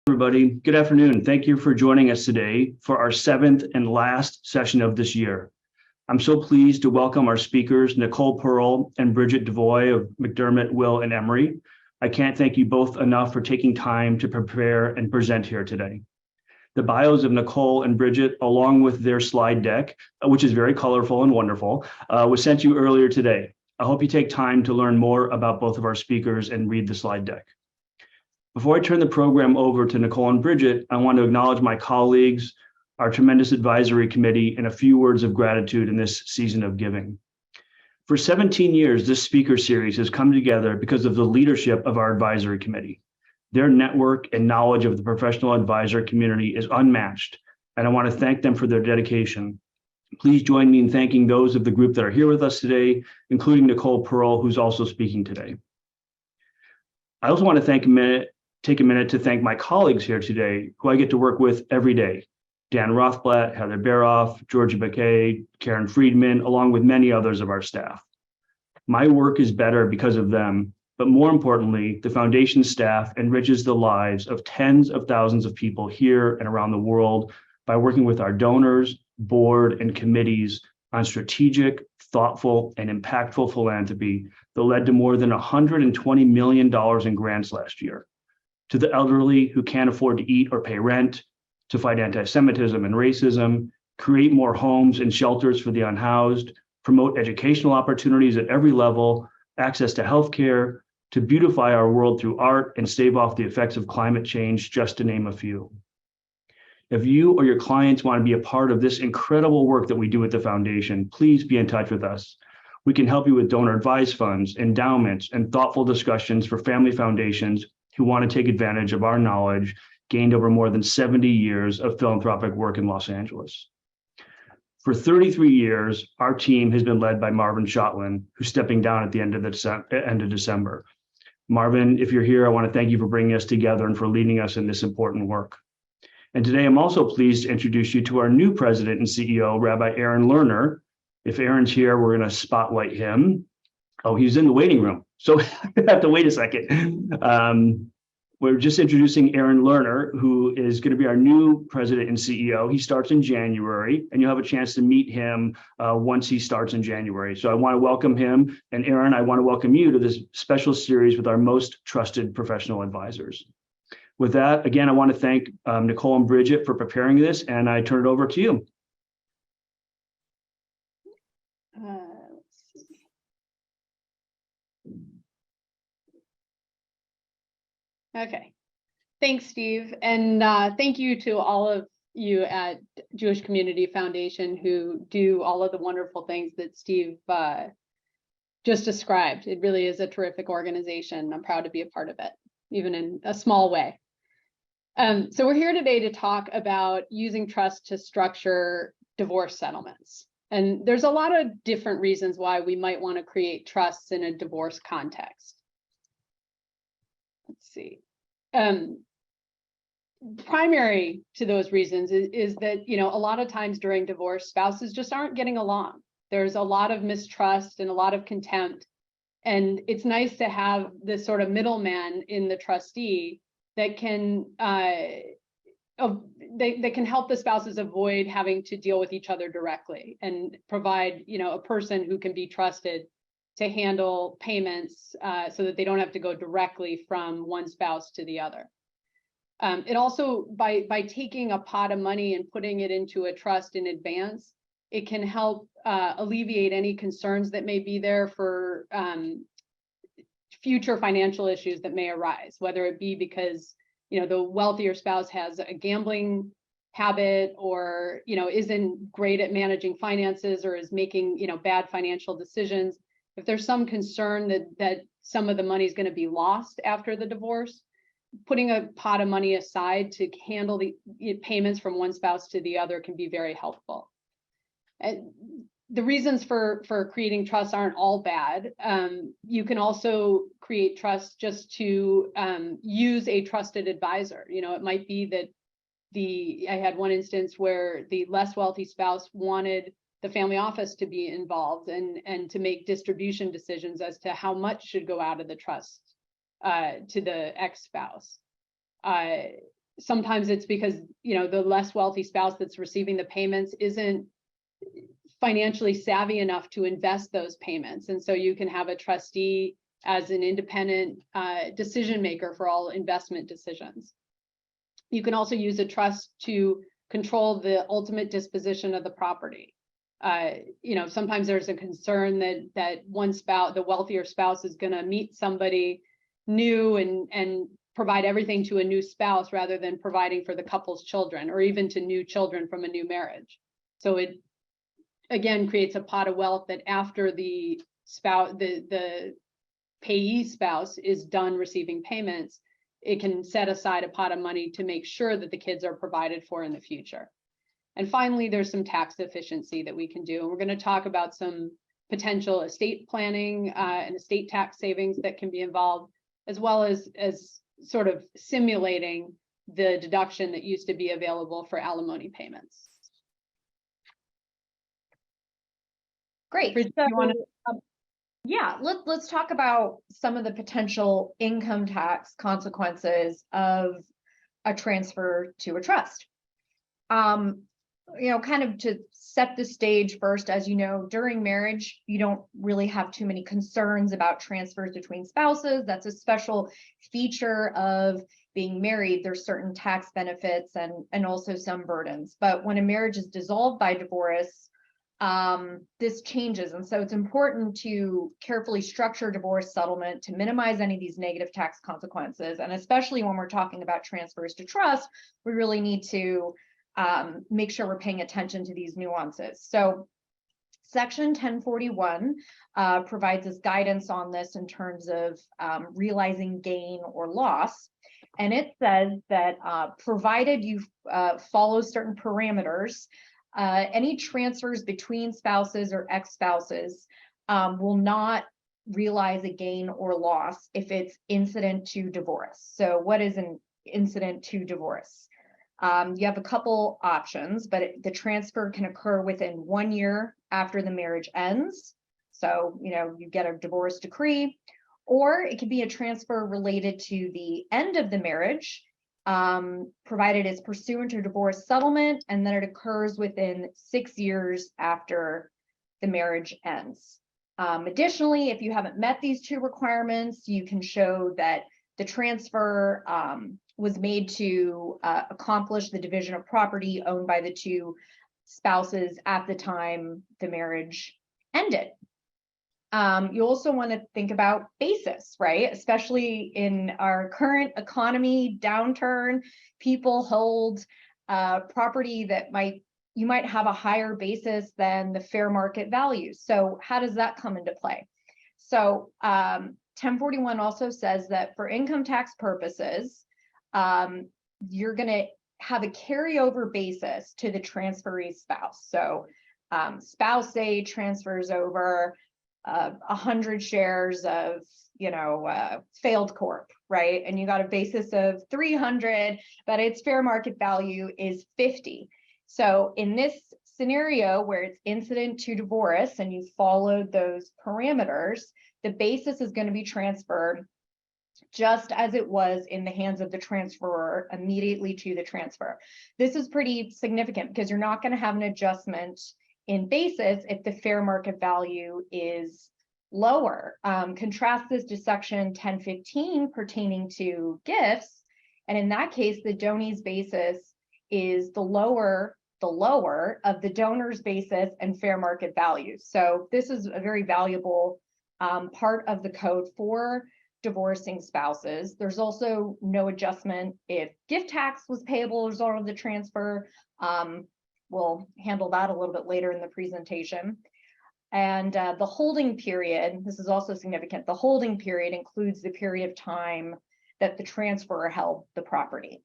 Everybody, good afternoon. Thank you for joining us today for our seventh and last session of this year. I'm so pleased to welcome our speakers, Nicole and Bridget Devoy of McDermott, Will, and Emery. I can't thank you both enough for taking time to prepare and present here today. The bios of Nicole and Bridget, along with their slide deck, which is very colorful and wonderful, was sent to you earlier today. I hope you take time to learn more about both of our speakers and read the slide deck. Before I turn the program over to Nicole and Bridget, I want to acknowledge my colleagues, our tremendous advisory committee, and a few words of gratitude in this season of giving. For 17 years, this speaker series has come together because of the leadership of our advisory committee. Their network and knowledge of the professional advisor community is unmatched, and I want to thank them for their dedication. Please join me in thanking those of the group that are here with us today, including Nicole Pearl, who's also speaking today. I also want to take a minute to thank my colleagues here today, who I get to work with every day. Dan Rothblatt, Heather Baroff, Georgia Baquet, Karen Friedman, along with many others of our staff. My work is better because of them, but more importantly, the foundation staff enriches the lives of tens of thousands of people here and around the world by working with our donors, board, and committees on strategic, thoughtful, and impactful philanthropy that led to more than $120 million in grants last year. To the elderly who can't afford to eat or pay rent, to fight anti-Semitism and racism, create more homes and shelters for the unhoused, promote educational opportunities at every level, access to healthcare, to beautify our world through art and stave off the effects of climate change, just to name a few. If you or your clients want to be a part of this incredible work that we do at the foundation, please be in touch with us. We can help you with donor advised funds, endowments, and thoughtful discussions for family foundations who want to take advantage of our knowledge gained over more than 70 years of philanthropic work in Los Angeles. For 33 years, our team has been led by Marvin Schottland, who's stepping down at the end of December. Marvin, if you're here, I want to thank you for bringing us together and for leading us in this important work. And today, I'm also pleased to introduce you to our new president and CEO, Rabbi Aaron Lerner. If Aaron's here, we're going to spotlight him. Oh, he's in the waiting room, so I have to wait a second. We're just introducing Aaron Lerner, who is going to be our new president and CEO. He starts in January, and you'll have a chance to meet him once he starts in January. So I want to welcome him. And Aaron, I want to welcome you to this special series with our most trusted professional advisors. With that, again, I want to thank Nicole and Bridget for preparing this, and I turn it over to you. Okay, thanks, Steve. And thank you to all of you at Jewish Community Foundation who do all of the wonderful things that Steve just described. It really is a terrific organization. I'm proud to be a part of it, even in a small way. So we're here today to talk about using trust to structure divorce settlements. And there's a lot of different reasons why we might want to create trusts in a divorce context. Let's see. Primary to those reasons is that, you know, a lot of times during divorce, spouses just aren't getting along. There's a lot of mistrust and a lot of contempt. And it's nice to have this sort of middleman in the trustee that can they can help the spouses avoid having to deal with each other directly and provide, you know, a person who can be trusted to handle payments so that they don't have to go directly from one spouse to the other. It also, by taking a pot of money and putting it into a trust in advance, it can help alleviate any concerns that may be there for future financial issues that may arise, whether it be because, you know, the wealthier spouse has a gambling habit or, you know, isn't great at managing finances or is making, you know, bad financial decisions. If there's some concern that some of the money is going to be lost after the divorce, putting a pot of money aside to handle the payments from one spouse to the other can be very helpful. And the reasons for creating trusts aren't all bad. You can also create trusts just to use a trusted advisor. You know, it might be that I had one instance where the less wealthy spouse wanted the family office to be involved and to make distribution decisions as to how much should go out of the trust to the ex-spouse. sometimes it's because, the less wealthy spouse that's receiving the payments isn't financially savvy enough to invest those payments. And so you can have a trustee as an independent decision maker for all investment decisions. You can also use a trust to control the ultimate disposition of the property. Sometimes there's a concern that one spouse, the wealthier spouse, is going to meet somebody new and provide everything to a new spouse rather than providing for the couple's children, or even to new children from a new marriage. So it again creates a pot of wealth that after the spouse, the payee spouse is done receiving payments, it can set aside a pot of money to make sure that the kids are provided for in the future. And finally, there's some tax efficiency that we can do. And we're going to talk about some potential estate planning and estate tax savings that can be involved, as well as sort of simulating the deduction that used to be available for alimony payments. Great. Bridget, So, you wanna- yeah, let's talk about some of the potential income tax consequences of a transfer to a trust. Kind of to set the stage first, as you know, during marriage, you don't really have too many concerns about transfers between spouses. That's a special feature of being married. There's certain tax benefits and also some burdens. But when a marriage is dissolved by divorce, this changes. And so it's important to carefully structure divorce settlement to minimize any of these negative tax consequences. And especially when we're talking about transfers to trust, we really need to make sure we're paying attention to these nuances. So Section 1041 provides us guidance on this in terms of realizing gain or loss. And it says that provided you follow certain parameters, any transfers between spouses or ex-spouses will not realize a gain or loss if it's incident to divorce. So what is an incident to divorce? You have a couple options, but the transfer can occur within 1 year after the marriage ends. So, you get a divorce decree, or it could be a transfer related to the end of the marriage, provided it's pursuant to divorce settlement, and then it occurs within 6 years after the marriage ends. Additionally, if you haven't met these two requirements, you can show that the transfer was made to accomplish the division of property owned by the two spouses at the time the marriage ended. You also want to think about basis, right? Especially in our current economy downturn, people hold property that you might have a higher basis than the fair market value. So how does that come into play? So 1041 also says that for income tax purposes, you're going to have a carryover basis to the transferee spouse. So spouse A transfers over 100 shares of, failed corp, right? And you got a basis of 300, but its fair market value is 50. So in this scenario where it's incident to divorce and you followed those parameters, the basis is going to be transferred just as it was in the hands of the transferor immediately to the transfer. This is pretty significant because you're not going to have an adjustment in basis if the fair market value is lower. Contrast this to Section 1015 pertaining to gifts. And in that case, the donee's basis is the lower of the donor's basis and fair market value. So this is a very valuable part of the code for divorcing spouses. There's also no adjustment if gift tax was payable as a result of the transfer. We'll handle that a little bit later in the presentation. And the holding period, this is also significant. The holding period includes the period of time that the transferor held the property.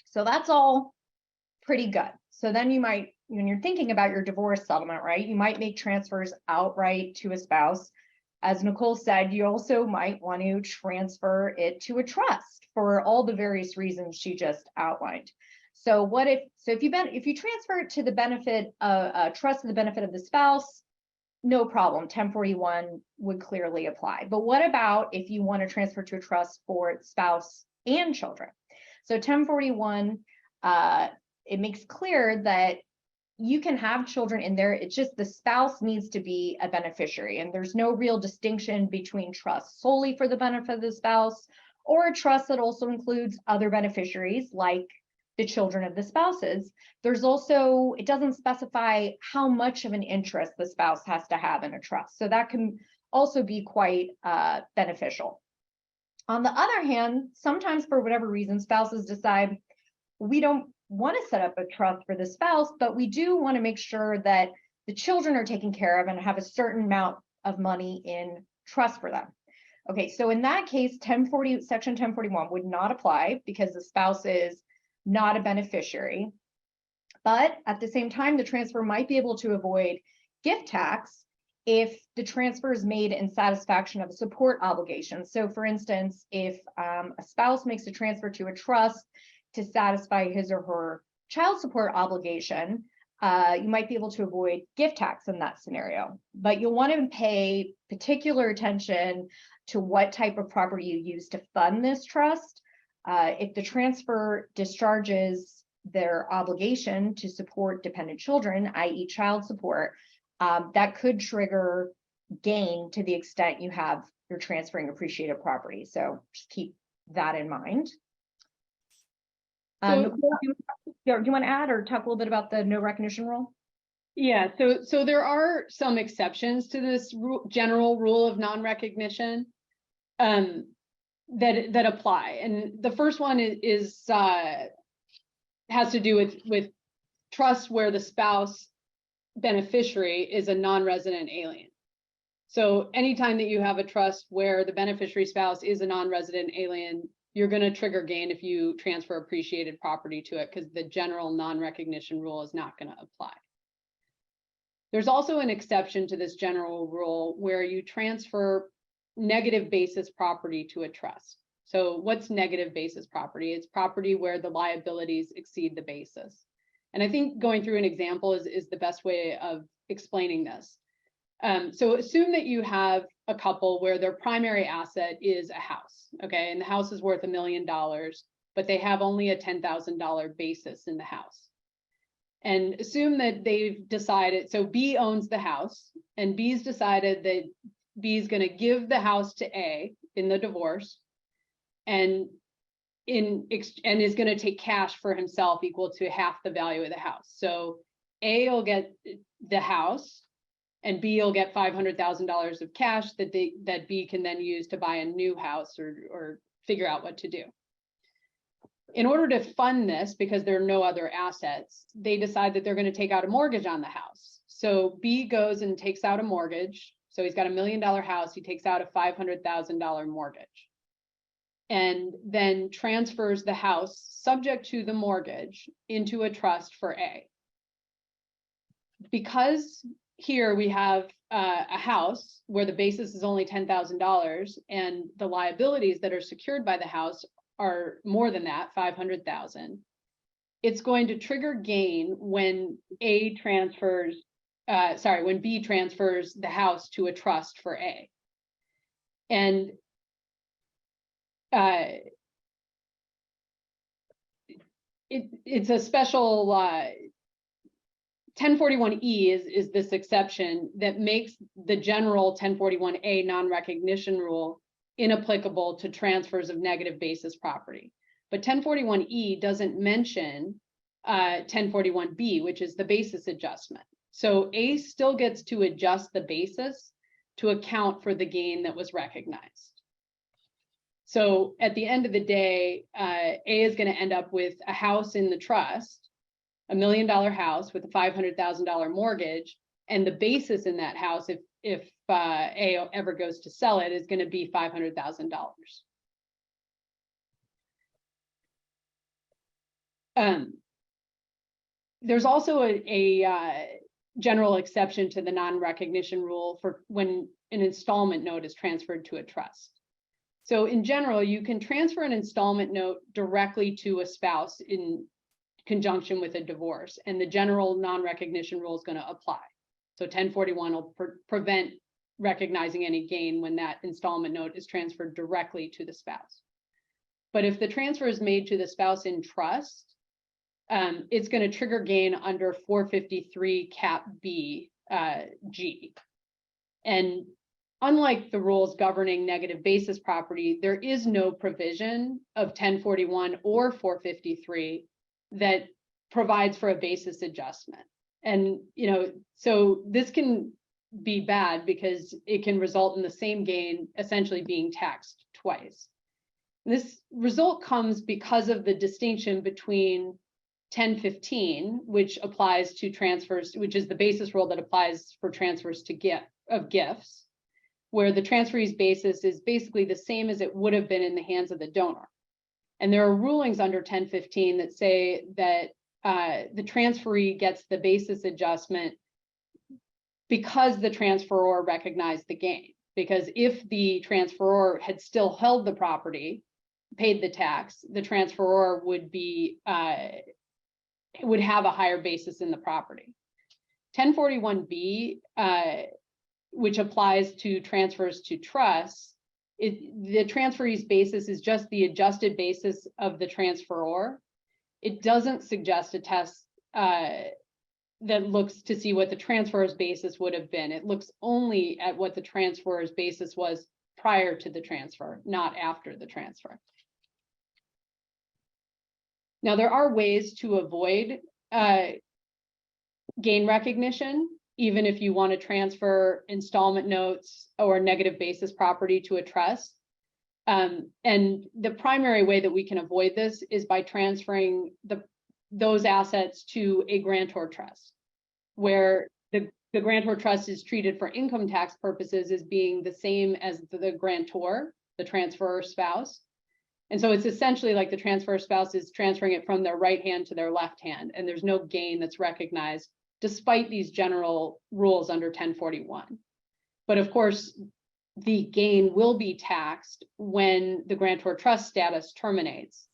So that's all pretty good. So then you might, when you're thinking about your divorce settlement, right, you might make transfers outright to a spouse. As Nicole said, you also might want to transfer it to a trust for all the various reasons she just outlined. So if you transfer it to the benefit of a trust to the benefit of the spouse, no problem, 1041 would clearly apply. But what about if you want to transfer to a trust for spouse and children? So 1041, it makes clear that you can have children in there. It's just the spouse needs to be a beneficiary, and there's no real distinction between trust solely for the benefit of the spouse or a trust that also includes other beneficiaries like the children of the spouses. There's also, it doesn't specify how much of an interest the spouse has to have in a trust. So that can also be quite beneficial. On the other hand, sometimes for whatever reason, spouses decide we don't want to set up a trust for the spouse, but we do want to make sure that the children are taken care of and have a certain amount of money in trust for them. Okay, so in that case, section 1041 would not apply because the spouse is not a beneficiary. But at the same time, the transfer might be able to avoid gift tax if the transfer is made in satisfaction of a support obligation. So for instance, if a spouse makes a transfer to a trust to satisfy his or her child support obligation, you might be able to avoid gift tax in that scenario. But you'll want to pay particular attention to what type of property you use to fund this trust. If the transfer discharges their obligation to support dependent children, i.e. child support, that could trigger gain to the extent you're transferring appreciated property. So just keep that in mind. So, Nicole, do you want to add or talk a little bit about the no recognition rule? yeah, so there are some exceptions to this general rule of non-recognition that apply. And the first one has to do with trust where the spouse beneficiary is a non-resident alien. So anytime that you have a trust where the beneficiary spouse is a non-resident alien, you're going to trigger gain if you transfer appreciated property to it, because the general non-recognition rule is not going to apply. There's also an exception to this general rule where you transfer negative basis property to a trust. So what's negative basis property? It's property where the liabilities exceed the basis. And I think going through an example is the best way of explaining this. So assume that you have a couple where their primary asset is a house, okay? And the house is worth $1 million, but they have only a $10,000 basis in the house. And assume that they've decided, so B owns the house, and B's decided that B is going to give the house to A in the divorce, and is going to take cash for himself equal to half the value of the house. So A will get the house, and B will get $500,000 of cash that B can then use to buy a new house or figure out what to do. In order to fund this, because there are no other assets, they decide that they're going to take out a mortgage on the house. So B goes and takes out a mortgage. So he's got $1 million house. He takes out a $500,000 mortgage, and then transfers the house subject to the mortgage into a trust for A. Because here we have a house where the basis is only $10,000 and the liabilities that are secured by the house are more than that, $500,000. It's going to trigger gain when when B transfers the house to a trust for A. And it's a special 1041E is this exception that makes the general 1041A non-recognition rule inapplicable to transfers of negative basis property. But 1041E doesn't mention 1041B, which is the basis adjustment. So A still gets to adjust the basis to account for the gain that was recognized. So at the end of the day, A is going to end up with a house in the trust, $1 million house with a $500,000 mortgage, and the basis in that house, if A ever goes to sell it, is going to be $500,000. There's also a general exception to the non-recognition rule for when an installment note is transferred to a trust. So in general, you can transfer an installment note directly to a spouse in conjunction with a divorce, and the general non-recognition rule is going to apply. So 1041 will prevent recognizing any gain when that installment note is transferred directly to the spouse. But if the transfer is made to the spouse in trust, it's going to trigger gain under 453 Cap B G. And unlike the rules governing negative basis property, there is no provision of 1041 or 453 that provides for a basis adjustment. And, so this can be bad because it can result in the same gain essentially being taxed twice. This result comes because of the distinction between 1015, which applies to transfers, which is the basis rule that applies for transfers to gifts, where the transferee's basis is basically the same as it would have been in the hands of the donor. And there are rulings under 1015 that say that the transferee gets the basis adjustment because the transferor recognized the gain. Because if the transferor had still held the property, paid the tax, the transferor would have a higher basis in the property. 1041B, which applies to transfers to trusts, the transferee's basis is just the adjusted basis of the transferor. It doesn't suggest a test that looks to see what the transferor's basis would have been. It looks only at what the transferor's basis was prior to the transfer, not after the transfer. Now, there are ways to avoid gain recognition, even if you want to transfer installment notes or negative basis property to a trust. And the primary way that we can avoid this is by transferring those assets to a grantor trust, where the grantor trust is treated for income tax purposes as being the same as the grantor, the transferor spouse. And so it's essentially like the transfer spouse is transferring it from their right hand to their left hand, and there's no gain that's recognized despite these general rules under 1041. But of course, the gain will be taxed when the grantor trust status terminates,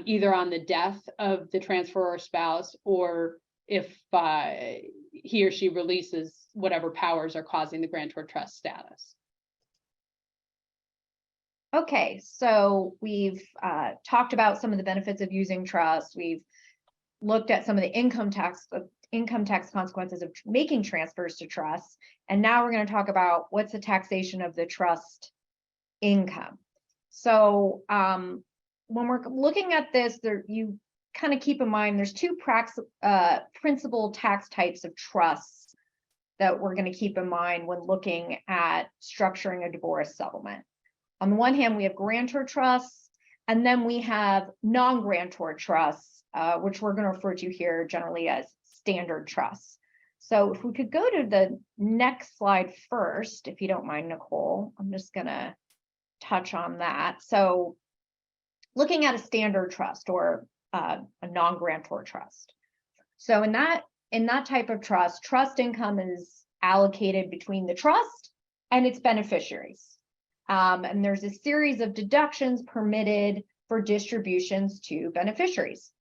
either on the death of the transferor spouse or if he or she releases whatever powers are causing the grantor trust status. Okay, so we've talked about some of the benefits of using trust. We've looked at some of the income tax consequences of making transfers to trusts. And now we're going to talk about what's the taxation of the trust income. So when we're looking at this, you kind of keep in mind there's two principal tax types of trusts that we're going to keep in mind when looking at structuring a divorce settlement. On the one hand, we have grantor trusts, and then we have non-grantor trusts, which we're going to refer to here generally as standard trusts. So if we could go to the next slide first, if you don't mind, Nicole, I'm just going to touch on that. So looking at a standard trust or a non-grantor trust. So in that type of trust income is allocated between the trust and its beneficiaries. And there's a series of deductions permitted for distributions to beneficiaries.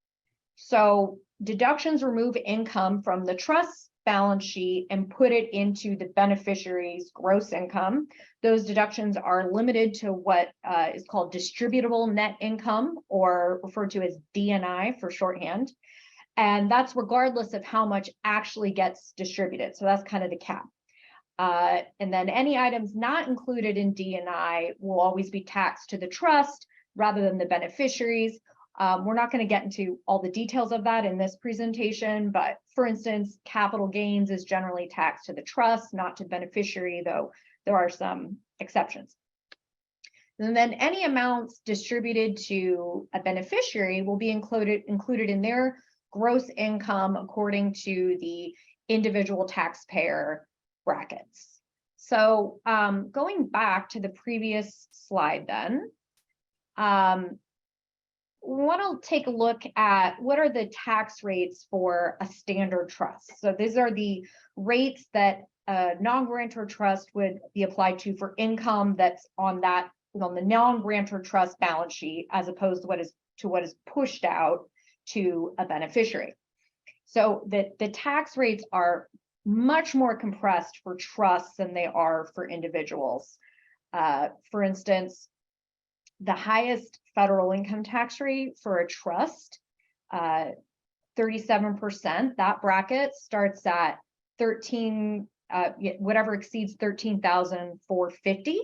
So deductions remove income from the trust balance sheet and put it into the beneficiary's gross income. Those deductions are limited to what is called distributable net income, or referred to as DNI for shorthand. And that's regardless of how much actually gets distributed. So that's kind of the cap. And then any items not included in DNI will always be taxed to the trust rather than the beneficiaries. We're not going to get into all the details of that in this presentation, but for instance, capital gains is generally taxed to the trust, not to beneficiary, though there are some exceptions. And then any amounts distributed to a beneficiary will be included in their gross income according to the individual taxpayer brackets. So going back to the previous slide then, we want to take a look at what are the tax rates for a standard trust. So these are the rates that a non-grantor trust would be applied to for income that's on the non-grantor trust balance sheet, as opposed to what is pushed out to a beneficiary. So the tax rates are much more compressed for trusts than they are for individuals. For instance, The highest federal income tax rate for a trust, 37%, that bracket starts at 13, whatever exceeds 13,450,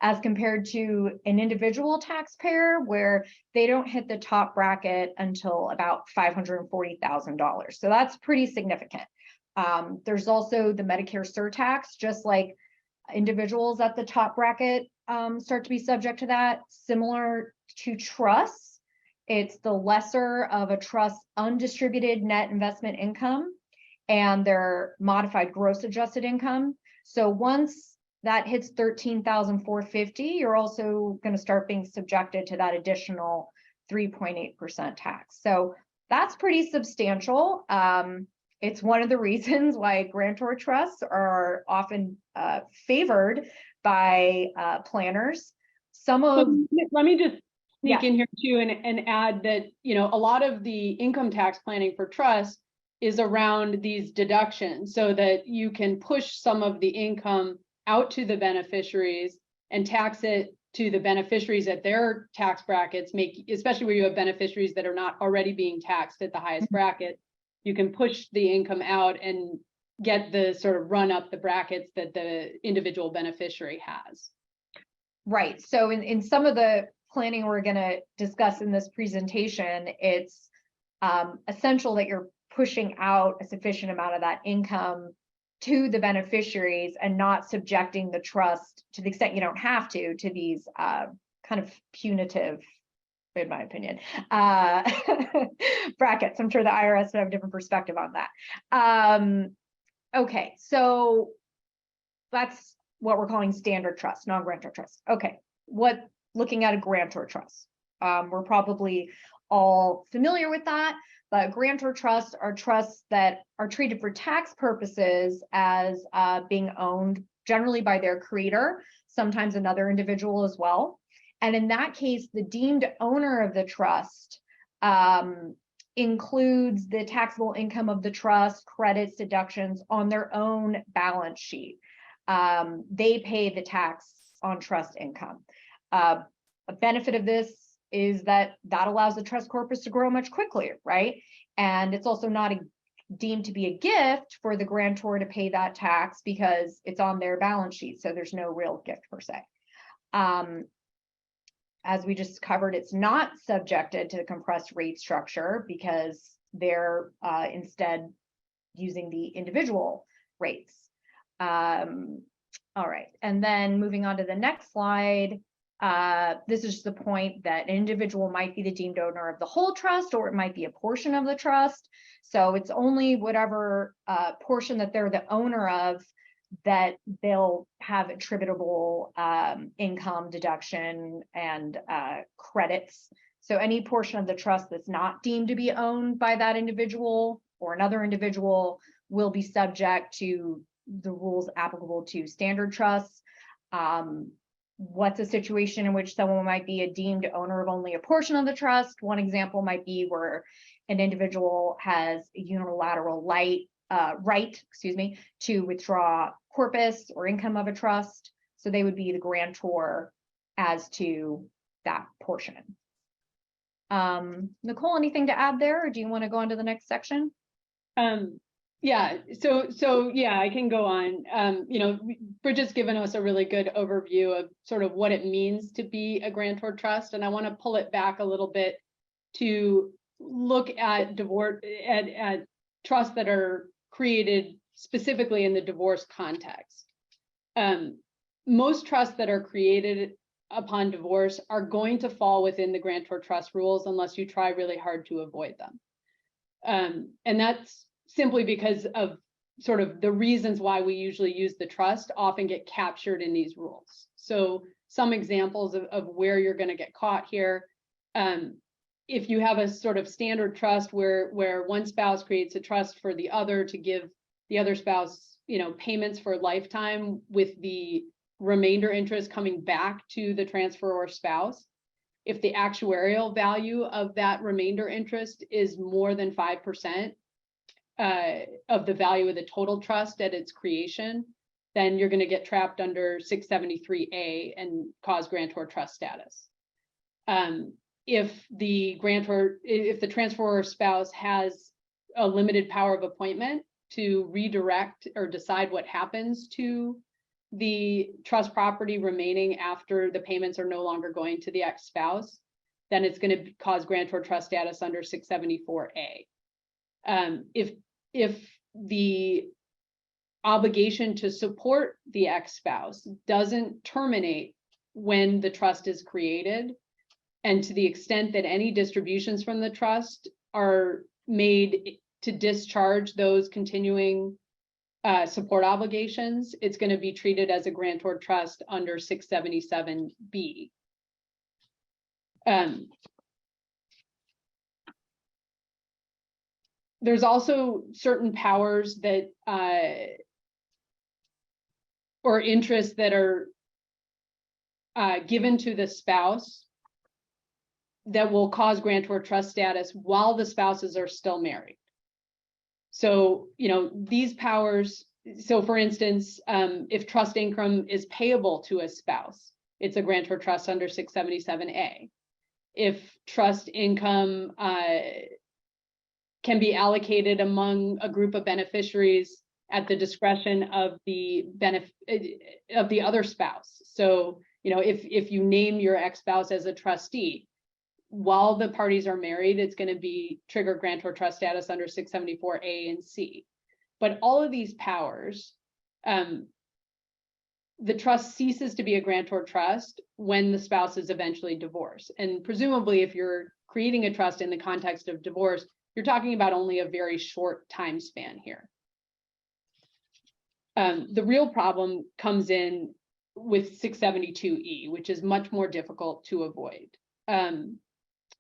as compared to an individual taxpayer where they don't hit the top bracket until about $540,000. So that's pretty significant. There's also the Medicare surtax, just like individuals at the top bracket start to be subject to that. Similar to trusts, it's the lesser of a trust's undistributed net investment income and their modified gross adjusted income. So once that hits 13,450, you're also going to start being subjected to that additional 3.8% tax. So that's pretty substantial. It's one of the reasons why grantor trusts are often favored by planners. Let me just sneak in here too and add that, you know, a lot of the income tax planning for trusts is around these deductions so that you can push some of the income out to the beneficiaries and tax it to the beneficiaries at their tax brackets, especially where you have beneficiaries that are not already being taxed at the highest bracket. You can push the income out and get the sort of run up the brackets that the individual beneficiary has. Right. So in some of the planning we're going to discuss in this presentation, it's essential that you're pushing out a sufficient amount of that income to the beneficiaries and not subjecting the trust, to the extent you don't have to these kind of punitive, in my opinion, brackets. I'm sure the IRS would have a different perspective on that. Okay, so that's what we're calling standard trust, non-grantor trust. Okay, looking at a grantor trust. We're probably all familiar with that, but grantor trusts are trusts that are treated for tax purposes as being owned generally by their creator, sometimes another individual as well. And in that case, the deemed owner of the trust includes the taxable income of the trust, credits, deductions on their own balance sheet. They pay the tax on trust income. A benefit of this is that allows the trust corpus to grow much quicker, right? And it's also not deemed to be a gift for the grantor to pay that tax because it's on their balance sheet. So there's no real gift per se. As we just covered, it's not subjected to the compressed rate structure because they're instead using the individual rates. All right, and then moving on to the next slide, this is the point that an individual might be the deemed owner of the whole trust, or it might be a portion of the trust. So it's only whatever portion that they're the owner of that they'll have attributable income deduction and credits. So any portion of the trust that's not deemed to be owned by that individual or another individual will be subject to the rules applicable to standard trusts. What's a situation in which someone might be a deemed owner of only a portion of the trust? One example might be where an individual has a unilateral right, to withdraw corpus or income of a trust. So they would be the grantor as to that portion. Nicole, anything to add there, or do you want to go on to the next section? Yeah, so yeah, I can go on. You know, Bridget's given us a really good overview of sort of what it means to be a grantor trust, and I want to pull it back a little bit to look at divorce at trusts that are created specifically in the divorce context. Most trusts that are created upon divorce are going to fall within the grantor trust rules unless you try really hard to avoid them. And that's simply because of sort of the reasons why we usually use the trust often get captured in these rules. So some examples of where you're going to get caught here. If you have a sort of standard trust where one spouse creates a trust for the other to give the other spouse, you know, payments for a lifetime with the remainder interest coming back to the transferor spouse, if the actuarial value of that remainder interest is more than 5% of the value of the total trust at its creation, then you're going to get trapped under 673A and cause grantor trust status. if the transferor spouse has a limited power of appointment to redirect or decide what happens to the trust property remaining after the payments are no longer going to the ex-spouse, then it's going to cause grantor trust status under 674A. If the obligation to support the ex-spouse doesn't terminate when the trust is created, and to the extent that any distributions from the trust are made to discharge those continuing support obligations, it's going to be treated as a grantor trust under 677B. There's also certain powers that or interests that are given to the spouse that will cause grantor trust status while the spouses are still married. So, these powers, so for instance, if trust income is payable to a spouse, it's a grantor trust under 677A. If trust income can be allocated among a group of beneficiaries at the discretion of the other spouse. So, if you name your ex-spouse as a trustee, while the parties are married, it's going to be trigger grantor trust status under 674A and C. But all of these powers, the trust ceases to be a grantor trust when the spouses eventually divorce. And presumably, if you're creating a trust in the context of divorce, you're talking about only a very short time span here. The real problem comes in with 672E, which is much more difficult to avoid.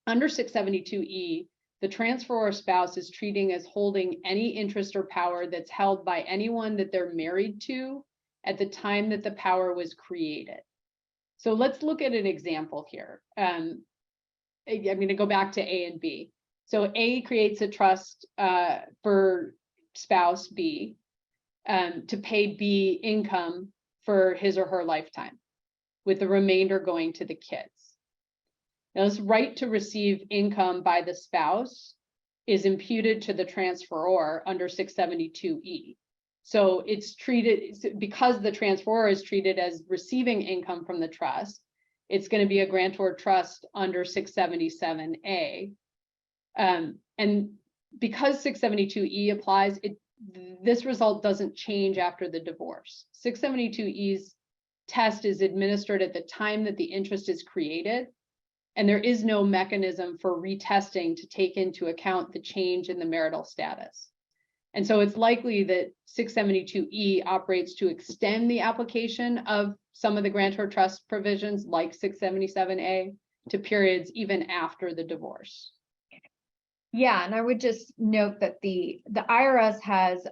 Under 672E, the transferor spouse is treating as holding any interest or power that's held by anyone that they're married to at the time that the power was created. So let's look at an example here. I'm going to go back to A and B. So A creates a trust for spouse B to pay B income for his or her lifetime, with the remainder going to the kids. Now, this right to receive income by the spouse is imputed to the transferor under 672E. So it's treated, because the transferor is treated as receiving income from the trust, it's going to be a grantor trust under 677A. And because 672E applies, this result doesn't change after the divorce. 672E's test is administered at the time that the interest is created, and there is no mechanism for retesting to take into account the change in the marital status. And so it's likely that 672E operates to extend the application of some of the grantor trust provisions like 677A to periods even after the divorce. Yeah, and I would just note that the IRS has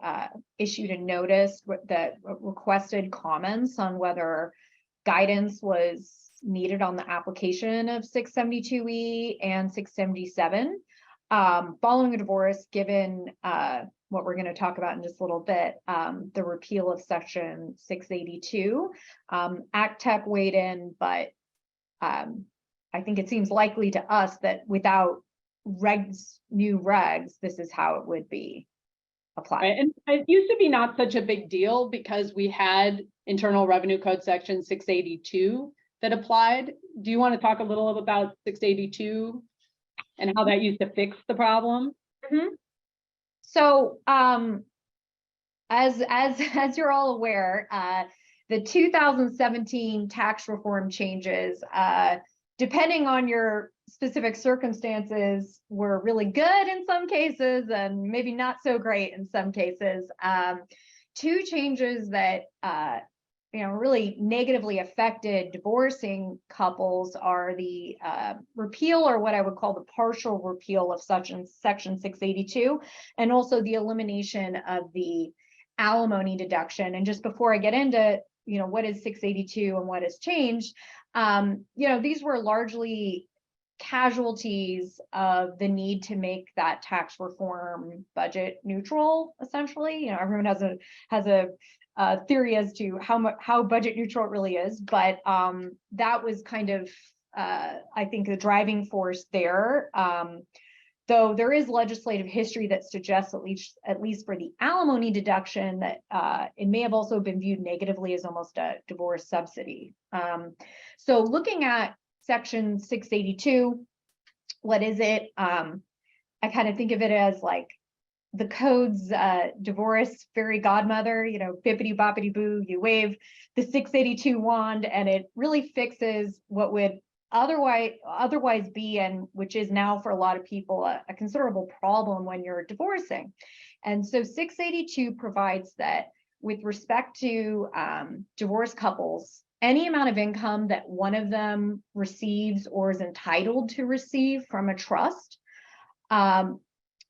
issued a notice that requested comments on whether guidance was needed on the application of 672E and 677 following a divorce, given what we're going to talk about in just a little bit, the repeal of section 682. ACTEP weighed in, but I think it seems likely to us that without new regs, this is how it would be applied. Right. And it used to be not such a big deal because we had Internal Revenue Code section 682 that applied. Do you want to talk a little about 682 and how that used to fix the problem? Mm-hmm. So as you're all aware, the 2017 tax reform changes, depending on your specific circumstances, were really good in some cases and maybe not so great in some cases. Two changes that really negatively affected divorcing couples are the repeal, or what I would call the partial repeal of section 682, and also the elimination of the alimony deduction. And just before I get into what is 682 and what has changed, these were largely casualties of the need to make that tax reform budget neutral. Essentially, everyone has a theory as to how budget neutral it really is, but that was kind of I think, the driving force there. Though there is legislative history that suggests, at least for the alimony deduction, that it may have also been viewed negatively as almost a divorce subsidy. So looking at Section 682, what is it? I kind of think of it as like the code's divorce fairy godmother, bippity boppity boo, you wave the 682 wand and it really fixes what would otherwise be, and which is now for a lot of people a considerable problem when you're divorcing. And so 682 provides that with respect to divorced couples, any amount of income that one of them receives or is entitled to receive from a trust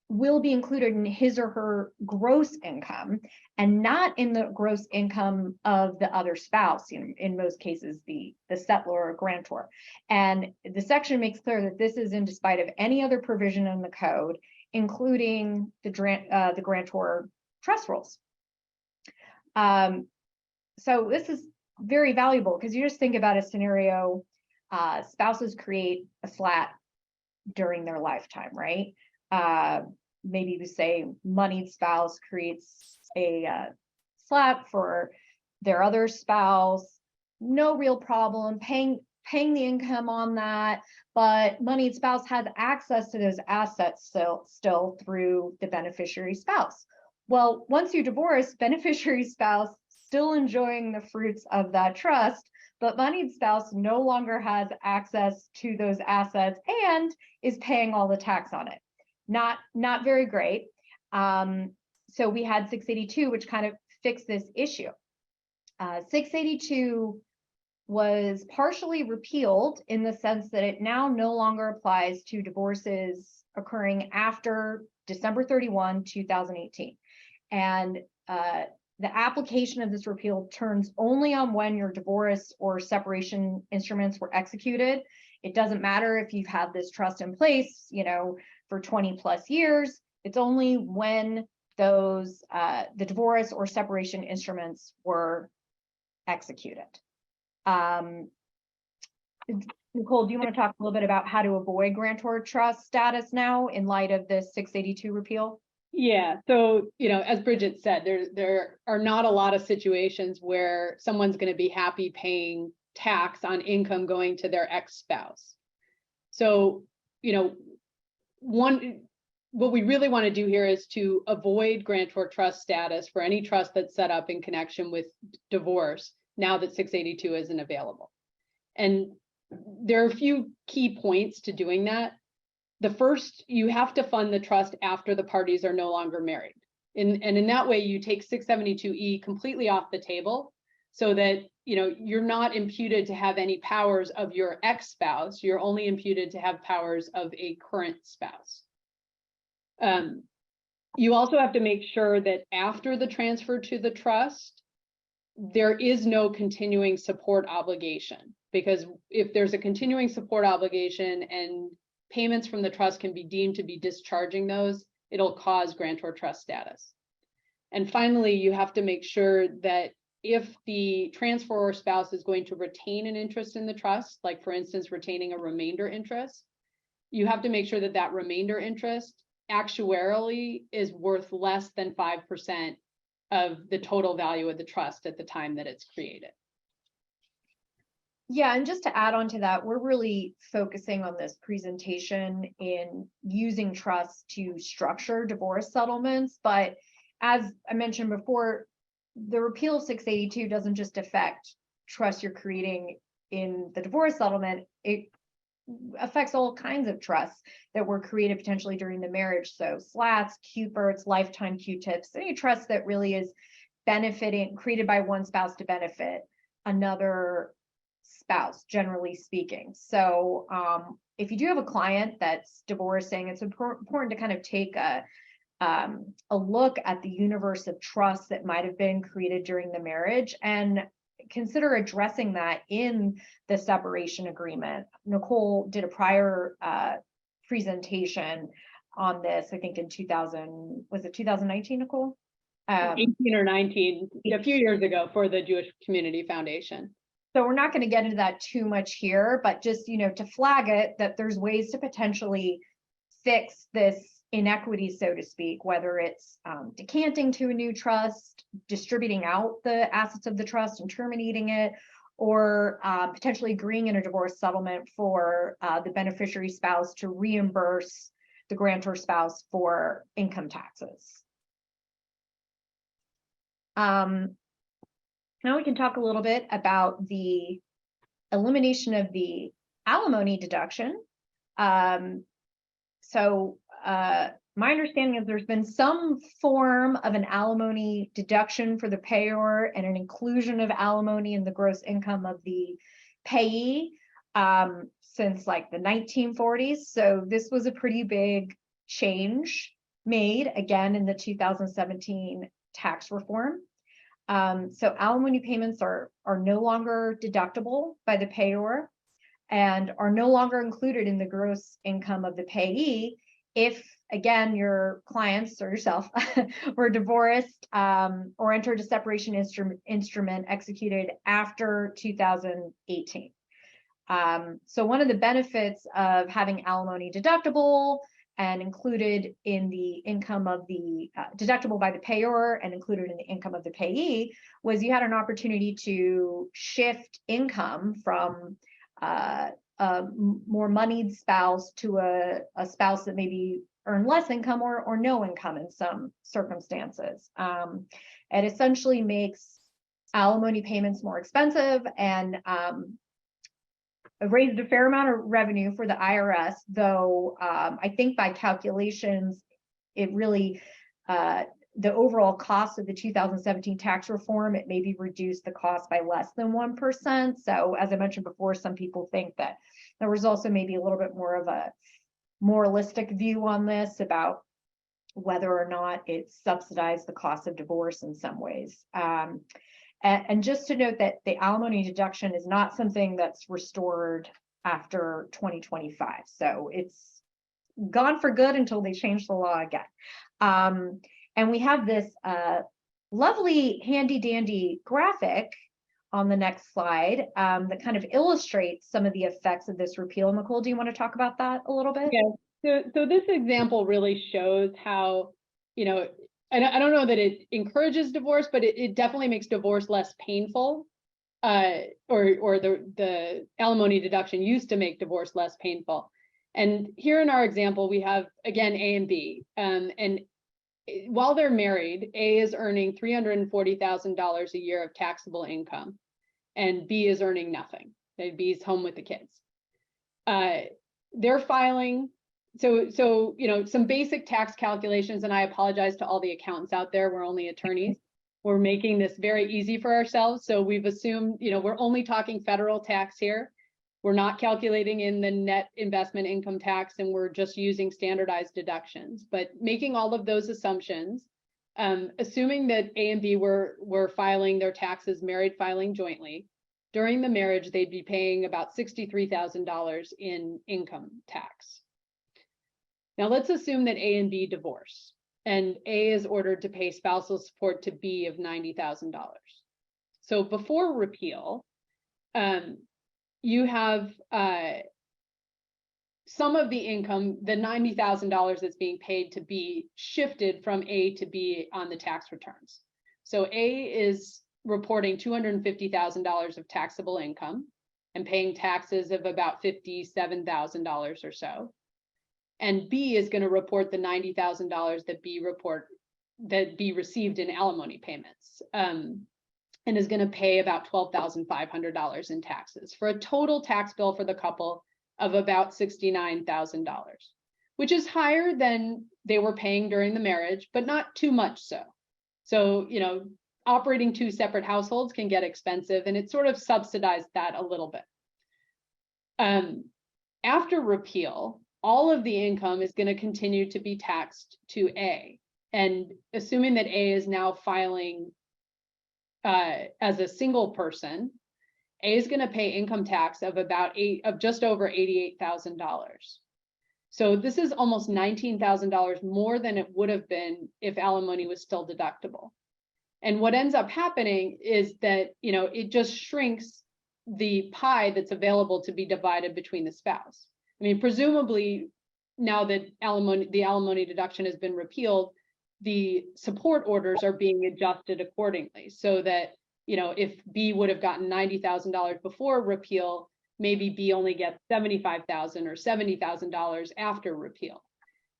will be included in his or her gross income and not in the gross income of the other spouse, in most cases, the settlor or grantor. And the section makes clear that this is in despite of any other provision in the code, including the grantor trust rules. So this is very valuable because you just think about a scenario, spouses create a slat during their lifetime, right? Maybe we say moneyed spouse creates a slat for their other spouse, no real problem paying the income on that, but moneyed spouse has access to those assets still through the beneficiary spouse. Well, once you divorce, beneficiary spouse still enjoying the fruits of that trust, but moneyed spouse no longer has access to those assets and is paying all the tax on it. Not very great. So we had 682, which kind of fixed this issue. 682 was partially repealed in the sense that it now no longer applies to divorces occurring after December 31, 2018. And the application of this repeal turns only on when your divorce or separation instruments were executed. It doesn't matter if you've had this trust in place, for 20 plus years. It's only when those the divorce or separation instruments were executed. Nicole, do you want to talk a little bit about how to avoid grantor trust status now in light of this 682 repeal? Yeah, so, as Bridget said, there are not a lot of situations where someone's going to be happy paying tax on income going to their ex-spouse. So, what we really want to do here is to avoid grantor trust status for any trust that's set up in connection with divorce now that 682 isn't available. And there are a few key points to doing that. The first, you have to fund the trust after the parties are no longer married. And in that way, you take 672E completely off the table so that you're not imputed to have any powers of your ex-spouse. You're only imputed to have powers of a current spouse. You also have to make sure that after the transfer to the trust, there is no continuing support obligation, because if there's a continuing support obligation and payments from the trust can be deemed to be discharging those, it'll cause grantor trust status. And finally, you have to make sure that if the transferor spouse is going to retain an interest in the trust, like for instance, retaining a remainder interest, you have to make sure that that remainder interest actuarially is worth less than 5% of the total value of the trust at the time that it's created. Yeah, and just to add on to that, we're really focusing on this presentation in using trusts to structure divorce settlements. But as I mentioned before, the repeal of 682 doesn't just affect trusts you're creating in the divorce settlement. It affects all kinds of trusts that were created potentially during the marriage. So slats, Q-berts, lifetime Q-tips, any trust that really is created by one spouse to benefit another spouse, generally speaking. So if you do have a client that's divorcing, it's important to kind of take a look at the universe of trusts that might have been created during the marriage and consider addressing that in the separation agreement. Nicole did a prior presentation on this, I think in 2019, Nicole? 18 or 19, a few years ago for the Jewish Community Foundation. So we're not going to get into that too much here, but just, to flag it that there's ways to potentially fix this inequity, so to speak, whether it's decanting to a new trust, distributing out the assets of the trust and terminating it, or potentially agreeing in a divorce settlement for the beneficiary spouse to reimburse the grantor spouse for income taxes. Now we can talk a little bit about the elimination of the alimony deduction. My understanding is there's been some form of an alimony deduction for the payor and an inclusion of alimony in the gross income of the payee since like the 1940s. So this was a pretty big change made again in the 2017 tax reform. So alimony payments are no longer deductible by the payor and are no longer included in the gross income of the payee if, again, your clients or yourself were divorced or entered a separation instrument executed after 2018. So one of the benefits of having alimony deductible and included in the income of the deductible by the payor and included in the income of the payee was you had an opportunity to shift income from a more moneyed spouse to a spouse that maybe earned less income or no income in some circumstances. It essentially makes alimony payments more expensive and raised a fair amount of revenue for the IRS, though I think by calculations, it really, the overall cost of the 2017 tax reform, it maybe reduced the cost by less than 1%. So as I mentioned before, some people think that there was also maybe a little bit more of a moralistic view on this about whether or not it subsidized the cost of divorce in some ways. And just to note that the alimony deduction is not something that's restored after 2025. So it's gone for good until they change the law again. And we have this lovely handy dandy graphic on the next slide that kind of illustrates some of the effects of this repeal. Nicole, do you want to talk about that a little bit? Yeah, so this example really shows how, I don't know that it encourages divorce, but it definitely makes divorce less painful, or the alimony deduction used to make divorce less painful. And here in our example, we have, again, A and B. And while they're married, A is earning $340,000 a year of taxable income, and B is earning nothing. B is home with the kids. They're filing. So, some basic tax calculations, and I apologize to all the accountants out there. We're only attorneys. We're making this very easy for ourselves. So we've assumed, we're only talking federal tax here. We're not calculating in the net investment income tax, and we're just using standardized deductions. But making all of those assumptions, assuming that A and B were filing their taxes, married filing jointly, during the marriage, they'd be paying about $63,000 in income tax. Now let's assume that A and B divorce, and A is ordered to pay spousal support to B of $90,000. So before repeal, you have some of the income, the $90,000 that's being paid to B, shifted from A to B on the tax returns. So A is reporting $250,000 of taxable income and paying taxes of about $57,000 or so. And B is going to report the $90,000 that B received in alimony payments, and is going to pay about $12,500 in taxes for a total tax bill for the couple of about $69,000, which is higher than they were paying during the marriage, but not too much so. So, operating two separate households can get expensive, and it sort of subsidized that a little bit. After repeal, all of the income is going to continue to be taxed to A. And assuming that A is now filing as a single person, A is going to pay income tax of just over $88,000. So this is almost $19,000 more than it would have been if alimony was still deductible. And what ends up happening is that, it just shrinks the pie that's available to be divided between the spouse. I mean, presumably now that the alimony deduction has been repealed, the support orders are being adjusted accordingly, so that, you know, if B would have gotten $90,000 before repeal, maybe B only gets $75,000 or $70,000 after repeal.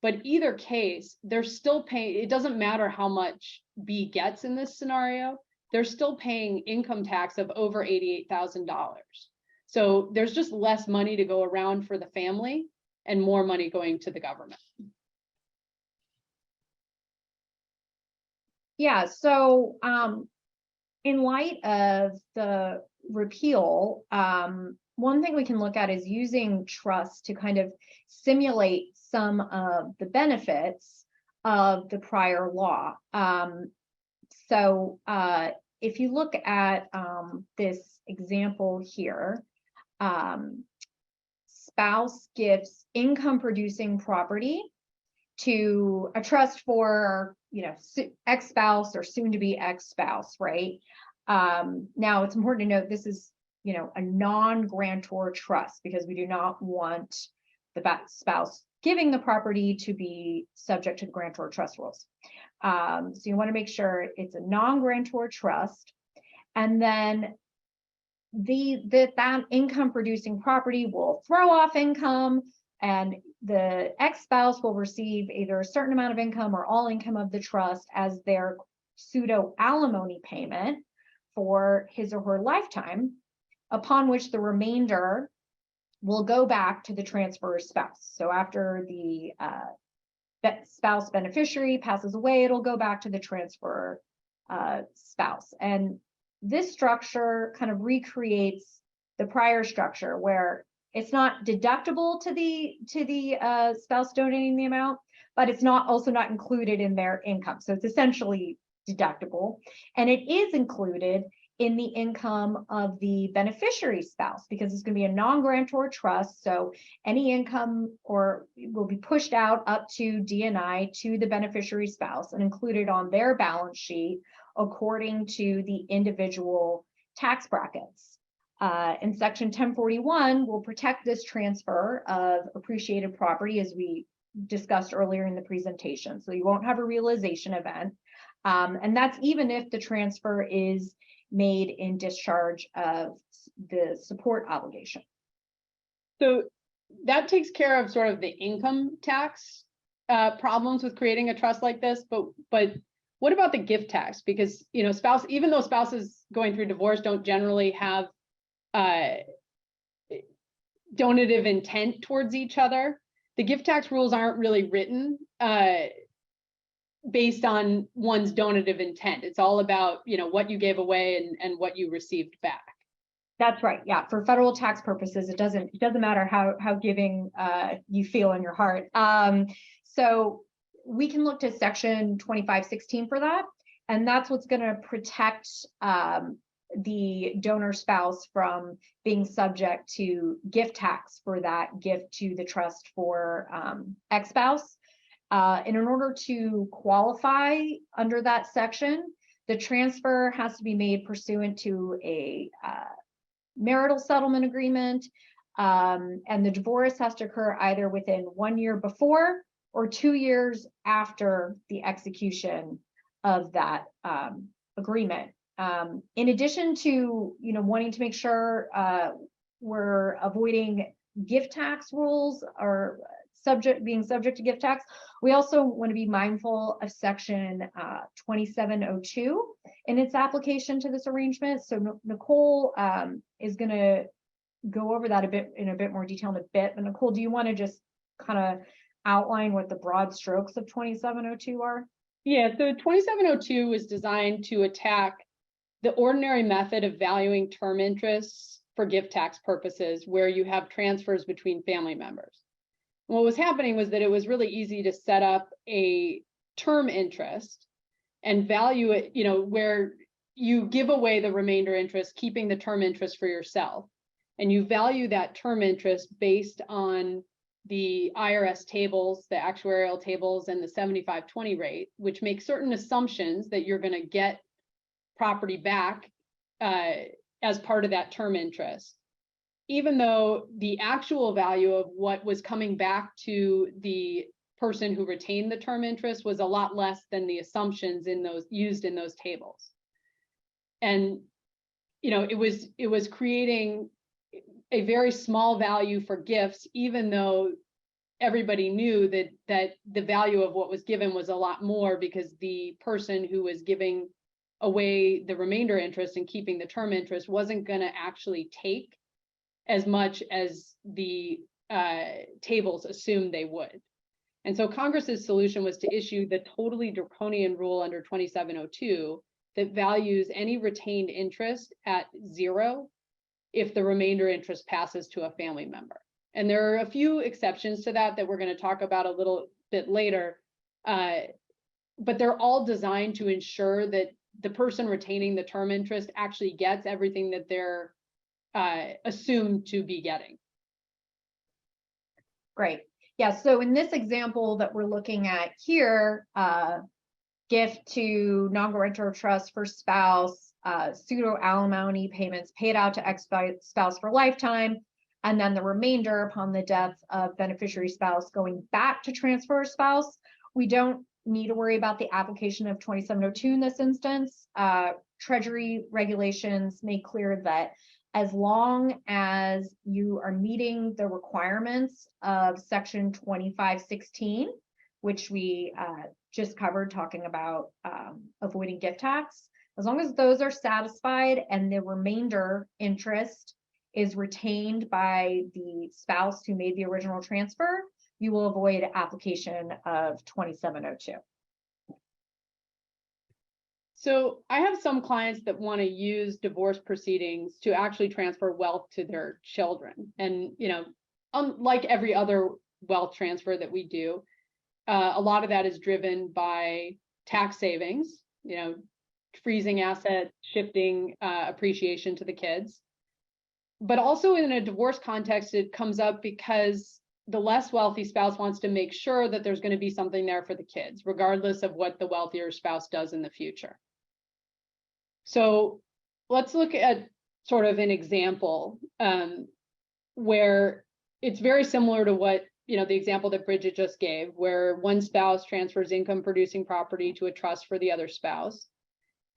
But either case, they're still paying, it doesn't matter how much B gets in this scenario, they're still paying income tax of over $88,000. So there's just less money to go around for the family and more money going to the government. Yeah, so in light of the repeal, one thing we can look at is using trust to kind of simulate some of the benefits of the prior law. So if you look at this example here, spouse gifts income producing property to a trust for, you know, ex-spouse or soon to be ex-spouse, right? Now it's important to note this is, you know, a non-grantor trust, because we do not want the spouse giving the property to be subject to the grantor trust rules. So you want to make sure it's a non-grantor trust, and then that income producing property will throw off income, and the ex-spouse will receive either a certain amount of income or all income of the trust as their pseudo alimony payment for his or her lifetime, upon which the remainder will go back to the transferor spouse. So after the spouse beneficiary passes away, it'll go back to the transferor spouse. And this structure kind of recreates the prior structure, where it's not deductible to the spouse donating the amount, but it's also not included in their income. So it's essentially deductible, and it is included in the income of the beneficiary spouse, because it's going to be a non-grantor trust. So any income will be pushed out up to D&I to the beneficiary spouse and included on their balance sheet according to the individual tax brackets. And Section 1041 will protect this transfer of appreciated property, as we discussed earlier in the presentation. So you won't have a realization event. And that's even if the transfer is made in discharge of the support obligation. So that takes care of sort of the income tax problems with creating a trust like this, but what about the gift tax? Because, you know, even though spouses going through divorce don't generally have donative intent towards each other, the gift tax rules aren't really written based on one's donative intent. It's all about, you know, what you gave away and what you received back. That's right. Yeah, for federal tax purposes, it doesn't matter how giving you feel in your heart. So we can look to Section 2516 for that, and that's what's going to protect the donor spouse from being subject to gift tax for that gift to the trust for ex-spouse. And in order to qualify under that section, the transfer has to be made pursuant to a marital settlement agreement, and the divorce has to occur either within 1 year before or 2 years after the execution of that agreement. In addition to, you know, wanting to make sure we're avoiding gift tax rules or being subject to gift tax, we also want to be mindful of Section 2702 in its application to this arrangement. So Nicole is going to go over that in a bit more detail in a bit. But Nicole, do you want to just kind of outline what the broad strokes of 2702 are? Yeah, so 2702 is designed to attack the ordinary method of valuing term interests for gift tax purposes, where you have transfers between family members. What was happening was that it was really easy to set up a term interest and value it, you know, where you give away the remainder interest, keeping the term interest for yourself. And you value that term interest based on the IRS tables, the actuarial tables, and the 75/20 rate, which make certain assumptions that you're going to get property back as part of that term interest, even though the actual value of what was coming back to the person who retained the term interest was a lot less than the assumptions in those used in those tables. And it was creating a very small value for gifts, even though everybody knew that the value of what was given was a lot more, because the person who was giving away the remainder interest and keeping the term interest wasn't going to actually take as much as the tables assumed they would. And so Congress's solution was to issue the totally draconian rule under 2702 that values any retained interest at 0 if the remainder interest passes to a family member. And there are a few exceptions to that we're going to talk about a little bit later, but they're all designed to ensure that the person retaining the term interest actually gets everything that they're assumed to be getting. Great. Yeah, so in this example that we're looking at here, gift to non-guarantor trust for spouse, pseudo alimony payments paid out to ex-spouse for lifetime, and then the remainder upon the death of beneficiary spouse going back to transfer spouse. We don't need to worry about the application of 2702 in this instance. Treasury regulations make clear that as long as you are meeting the requirements of section 2516, which we just covered talking about avoiding gift tax, as long as those are satisfied and the remainder interest is retained by the spouse who made the original transfer, you will avoid application of 2702. So I have some clients that want to use divorce proceedings to actually transfer wealth to their children. And, unlike every other wealth transfer that we do, a lot of that is driven by tax savings, freezing asset, shifting appreciation to the kids. But also in a divorce context, it comes up because the less wealthy spouse wants to make sure that there's going to be something there for the kids, regardless of what the wealthier spouse does in the future. So let's look at sort of an example where it's very similar to what, the example that Bridget just gave, where one spouse transfers income producing property to a trust for the other spouse.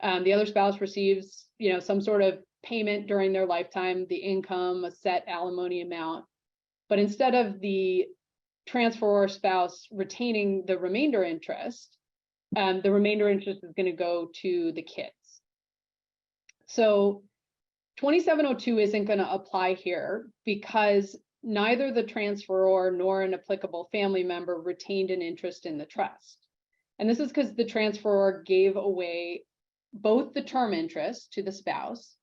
The other spouse receives, some sort of payment during their lifetime, the income, a set alimony amount. But instead of the transferor spouse retaining the remainder interest is going to go to the kids. So 2702 isn't going to apply here because neither the transferor nor an applicable family member retained an interest in the trust. And this is because the transferor gave away both the term interest to the spouse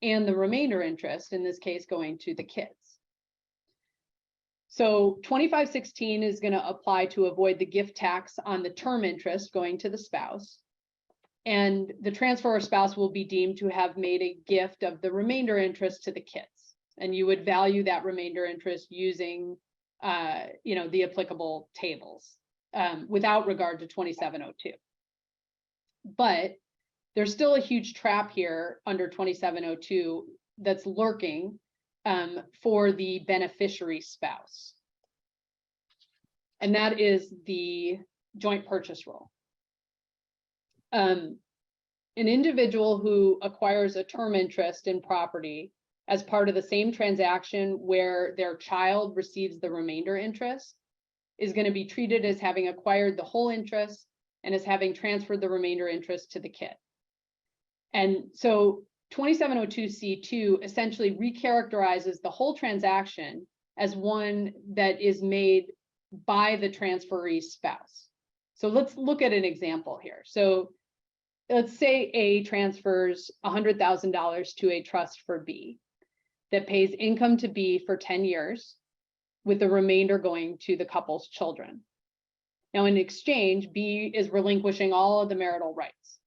and the remainder interest, in this case, going to the kids. So 2516 is going to apply to avoid the gift tax on the term interest going to the spouse. And the transferor spouse will be deemed to have made a gift of the remainder interest to the kids. And you would value that remainder interest using, the applicable tables without regard to 2702. But there's still a huge trap here under 2702 that's lurking for the beneficiary spouse. And that is the joint purchase rule. An individual who acquires a term interest in property as part of the same transaction where their child receives the remainder interest is going to be treated as having acquired the whole interest and as having transferred the remainder interest to the kid. And so 2702C2 essentially recharacterizes the whole transaction as one that is made by the transferee spouse. So let's look at an example here. So let's say A transfers $100,000 to a trust for B that pays income to B for 10 years, with the remainder going to the couple's children. Now, in exchange, B is relinquishing all of the marital rights.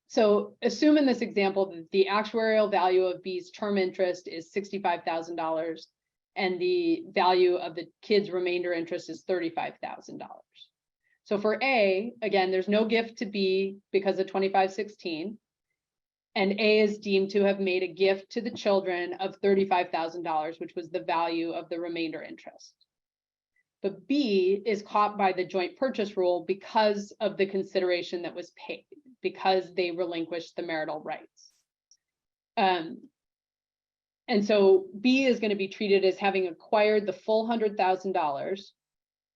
So assume in this example that the actuarial value of B's term interest is $65,000 and the value of the kid's remainder interest is $35,000. So for A, again, there's no gift to B because of 2516. And A is deemed to have made a gift to the children of $35,000, which was the value of the remainder interest. But B is caught by the joint purchase rule because of the consideration that was paid, because they relinquished the marital rights. And so B is going to be treated as having acquired the full $100,000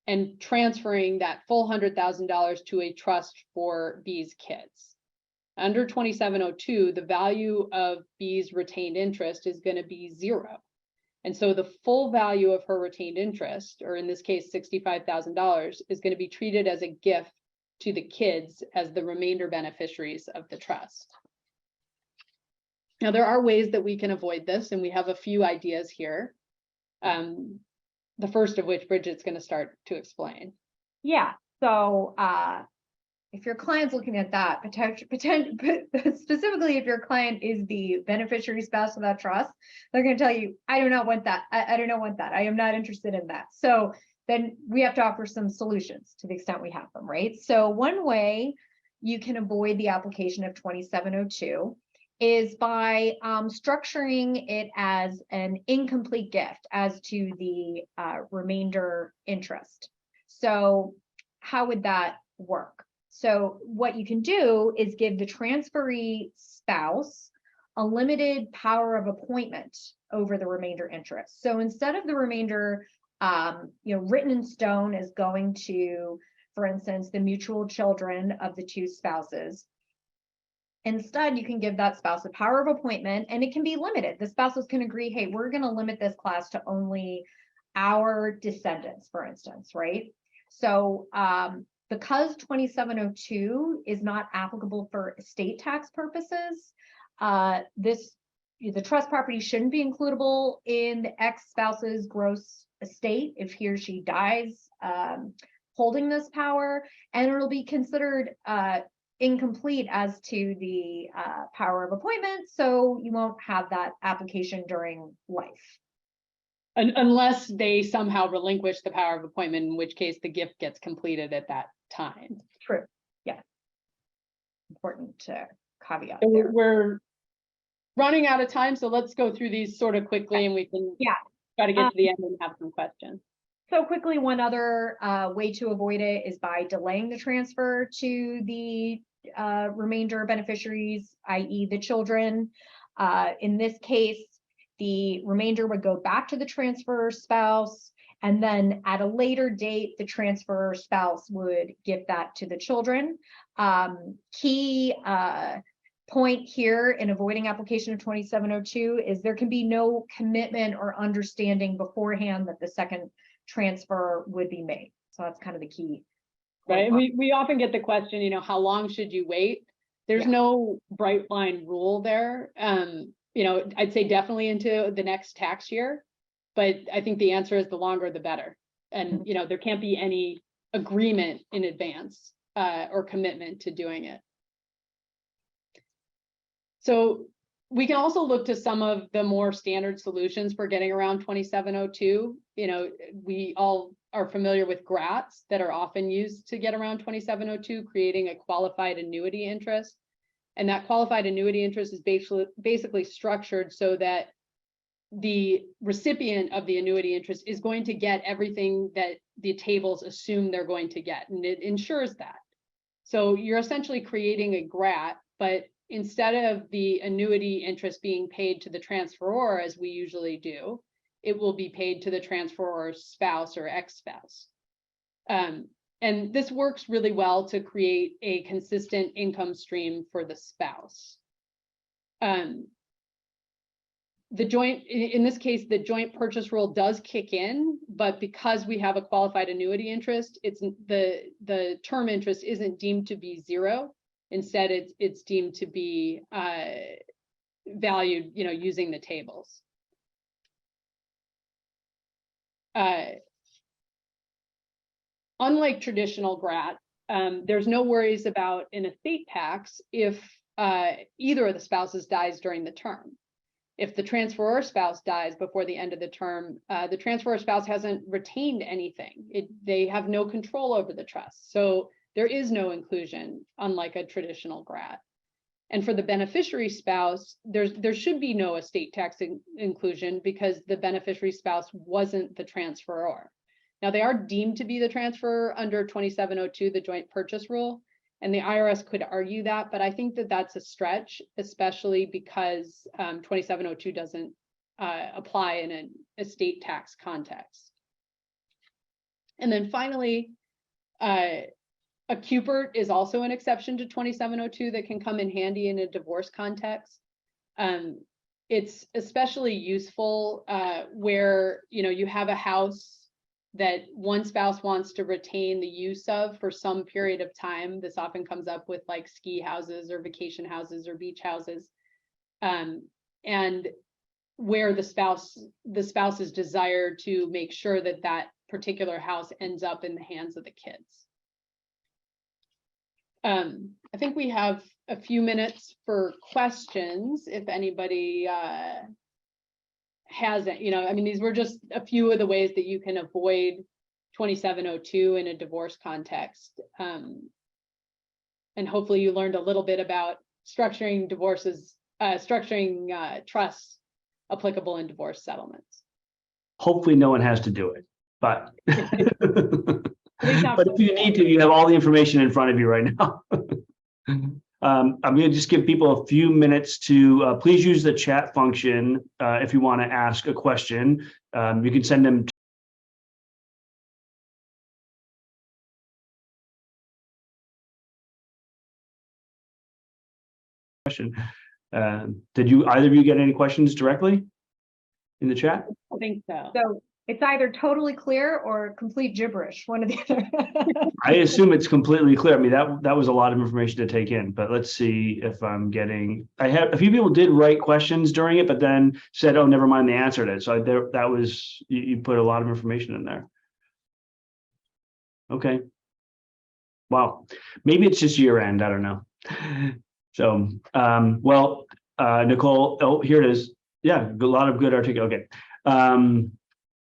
and transferring that full $100,000 to a trust for B's kids. Under 2702, the value of B's retained interest is going to be 0. And so the full value of her retained interest, or in this case, $65,000, is going to be treated as a gift to the kids as the remainder beneficiaries of the trust. Now, there are ways that we can avoid this, and we have a few ideas here. The first of which Bridget's going to start to explain. Yeah. So if your client's looking at that, specifically if your client is the beneficiary spouse of that trust, they're going to tell you, I do not want that. I do not want that. I am not interested in that. So then we have to offer some solutions to the extent we have them, right? So one way you can avoid the application of 2702 is by structuring it as an incomplete gift as to the remainder interest. So how would that work? So what you can do is give the transferee spouse a limited power of appointment over the remainder interest. So instead of the remainder, written in stone as going to, for instance, the mutual children of the two spouses, instead you can give that spouse a power of appointment, and it can be limited. The spouses can agree, hey, we're going to limit this class to only our descendants, for instance, right? So because 2702 is not applicable for estate tax purposes, the trust property shouldn't be includable in the ex-spouse's gross estate if he or she dies holding this power, and it'll be considered incomplete as to the power of appointment, so you won't have that application during life. Unless they somehow relinquish the power of appointment, in which case the gift gets completed at that time. True. Yeah. Important to caveat So there. we're running out of time, so let's go through these sort of quickly, and we can try to get to the end and have some questions. So quickly, one other way to avoid it is by delaying the transfer to the remainder beneficiaries, i.e. the children. In this case, the remainder would go back to the transfer spouse, and then at a later date, the transfer spouse would give that to the children. Key point here in avoiding application of 2702 is there can be no commitment or understanding beforehand that the second transfer would be made. So that's kind of the key. Right. We often get the question, how long should you wait? There's no bright line rule there. I'd say definitely into the next tax year, but I think the answer is the longer the better. And, there can't be any agreement in advance or commitment to doing it. So we can also look to some of the more standard solutions for getting around 2702. We all are familiar with GRATs that are often used to get around 2702, creating a qualified annuity interest. And that qualified annuity interest is basically structured so that the recipient of the annuity interest is going to get everything that the tables assume they're going to get, and it ensures that. So you're essentially creating a GRAT, but instead of the annuity interest being paid to the transferor, as we usually do, it will be paid to the transferor's spouse or ex-spouse. And this works really well to create a consistent income stream for the spouse. In this case, the joint purchase rule does kick in, but because we have a qualified annuity interest, the term interest isn't deemed to be 0. Instead, it's deemed to be valued, using the tables. Unlike traditional GRAT, there's no worries about an estate tax if either of the spouses dies during the term. If the transferor spouse dies before the end of the term, the transferor spouse hasn't retained anything. They have no control over the trust. So there is no inclusion, unlike a traditional GRAT. And for the beneficiary spouse, there should be no estate tax inclusion because the beneficiary spouse wasn't the transferor. Now, they are deemed to be the transferor under 2702, the joint purchase rule, and the IRS could argue that, but I think that that's a stretch, especially because 2702 doesn't apply in an estate tax context. And then finally, a cupert is also an exception to 2702 that can come in handy in a divorce context. It's especially useful where you have a house that one spouse wants to retain the use of for some period of time. This often comes up with like ski houses or vacation houses or beach houses, and where the spouse's desire to make sure that that particular house ends up in the hands of the kids. I think we have a few minutes for questions if anybody has it. I mean, these were just a few of the ways that you can avoid 2702 in a divorce context. And hopefully you learned a little bit about structuring divorces, trusts applicable in divorce settlements. Hopefully no one has to do it, but Not but if you need to, you have all the information in front of you right now. I'm going to just give people a few minutes to please use the chat function if you want to ask a question. You can send them. Question. Did either of you get any questions directly in the chat? I think so. So it's either totally clear or complete gibberish, one or the other. I assume it's completely clear. I mean, that was a lot of information to take in, but let's see if I'm getting, I have a few people did write questions during it, but then said, oh, never mind, they answered it. So that was, you put a lot of information in there. Okay. Wow. Maybe it's just year end. I don't know. So, Nicole, oh, here it is. Yeah, a lot of good articulation. Okay.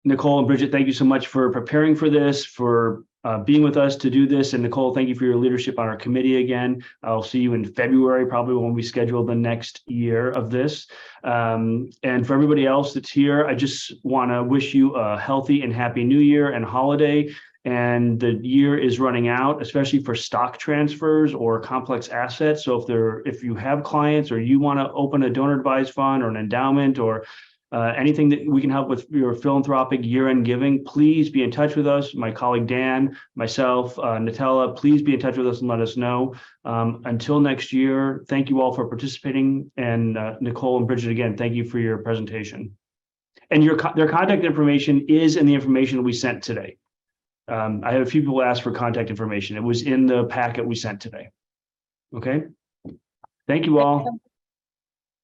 Nicole and Bridget, thank you so much for preparing for this, for being with us to do this. And Nicole, thank you for your leadership on our committee again. I'll see you in February, probably when we schedule the next year of this. And for everybody else that's here, I just want to wish you a healthy and happy new year and holiday. And the year is running out, especially for stock transfers or complex assets. So if you have clients or you want to open a donor advised fund or an endowment or anything that we can help with your philanthropic year-end giving, please be in touch with us. My colleague Dan, myself, Nutella, please be in touch with us and let us know. Until next year, thank you all for participating. And Nicole and Bridget, again, thank you for your presentation. And their contact information is in the information we sent today. I had a few people ask for contact information. It was in the packet we sent today. Okay. Thank you all.